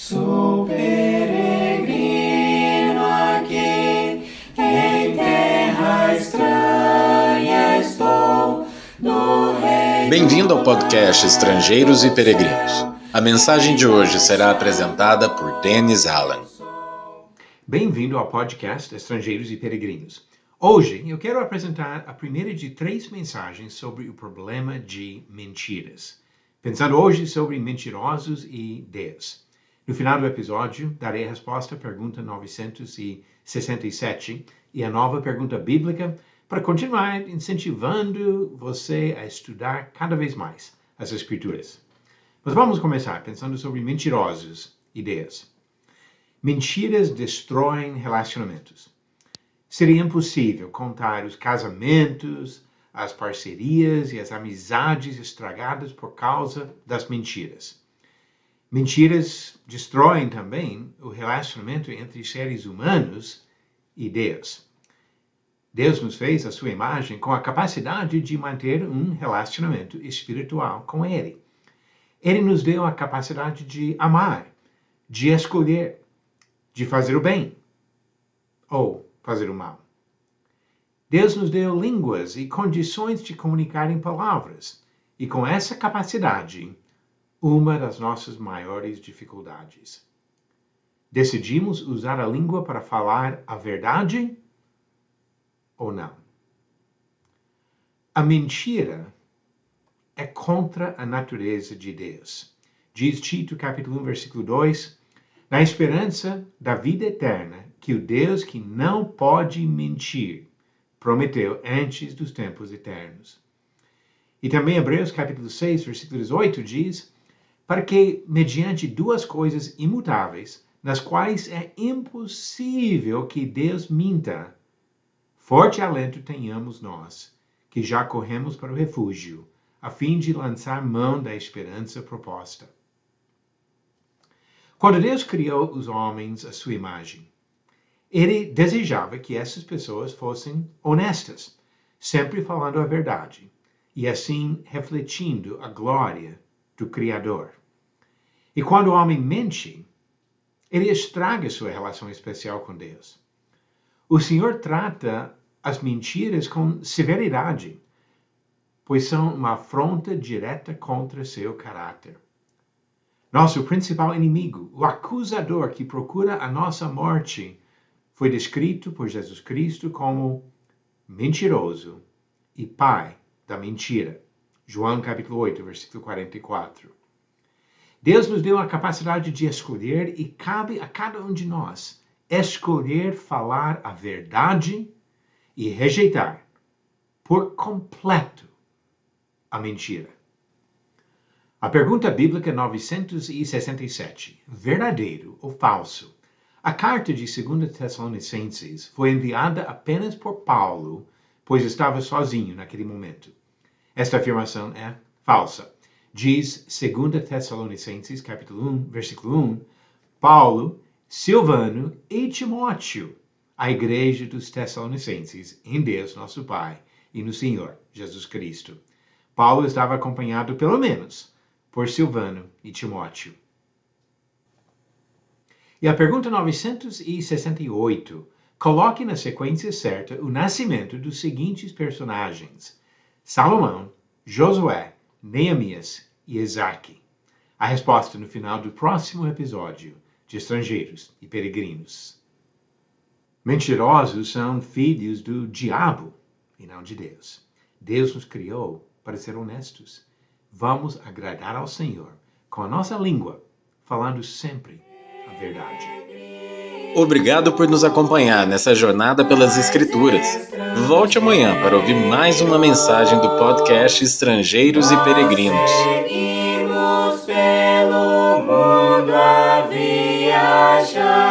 Sou peregrino aqui, em terra estranha estou, no reino. Bem-vindo ao podcast Estrangeiros e Peregrinos. A mensagem de hoje será apresentada por Dennis Allen. Bem-vindo ao podcast Estrangeiros e Peregrinos. Hoje eu quero apresentar a primeira de 3 mensagens sobre o problema de mentiras. Pensando hoje sobre mentirosos e Deus. No final do episódio, darei a resposta à pergunta 967 e a nova pergunta bíblica para continuar incentivando você a estudar cada vez mais as Escrituras. Mas vamos começar pensando sobre mentirosos e Deus. Mentiras destroem relacionamentos. Seria impossível contar os casamentos, as parcerias e as amizades estragadas por causa das mentiras. Mentiras destroem também o relacionamento entre seres humanos e Deus. Deus nos fez a sua imagem com a capacidade de manter um relacionamento espiritual com Ele. Ele nos deu a capacidade de amar, de escolher, de fazer o bem ou fazer o mal. Deus nos deu línguas e condições de comunicar em palavras, e com essa capacidade, uma das nossas maiores dificuldades. Decidimos usar a língua para falar a verdade ou não? A mentira é contra a natureza de Deus. Diz Tito capítulo 1, versículo 2, na esperança da vida eterna, que o Deus que não pode mentir, prometeu antes dos tempos eternos. E também Hebreus capítulo 6, versículo 18 diz, para que, mediante 2 coisas imutáveis, nas quais é impossível que Deus minta, forte alento tenhamos nós, que já corremos para o refúgio, a fim de lançar mão da esperança proposta. Quando Deus criou os homens à sua imagem, Ele desejava que essas pessoas fossem honestas, sempre falando a verdade, e assim refletindo a glória do Criador. E quando o homem mente, ele estraga sua relação especial com Deus. O Senhor trata as mentiras com severidade, pois são uma afronta direta contra seu caráter. Nosso principal inimigo, o acusador que procura a nossa morte, foi descrito por Jesus Cristo como mentiroso e pai da mentira. João capítulo 8, versículo 44. Deus nos deu a capacidade de escolher e cabe a cada um de nós escolher falar a verdade e rejeitar por completo a mentira. A pergunta bíblica 967, verdadeiro ou falso? A carta de 2 Tessalonicenses foi enviada apenas por Paulo, pois estava sozinho naquele momento. Esta afirmação é falsa. Diz 2 Tessalonicenses, capítulo 1, versículo 1, Paulo, Silvano e Timóteo, a igreja dos Tessalonicenses, em Deus nosso Pai e no Senhor Jesus Cristo. Paulo estava acompanhado, pelo menos, por Silvano e Timóteo. E a pergunta 968, coloque na sequência certa o nascimento dos seguintes personagens: Salomão, Josué, Neemias e Isaque. A resposta no final do próximo episódio de Estrangeiros e Peregrinos. Mentirosos são filhos do diabo e não de Deus. Deus nos criou para ser honestos. Vamos agradar ao Senhor com a nossa língua, falando sempre a verdade. Obrigado por nos acompanhar nessa jornada pelas Escrituras. Volte amanhã para ouvir mais uma mensagem do podcast Estrangeiros e Peregrinos. Seguimos pelo mundo a viajar.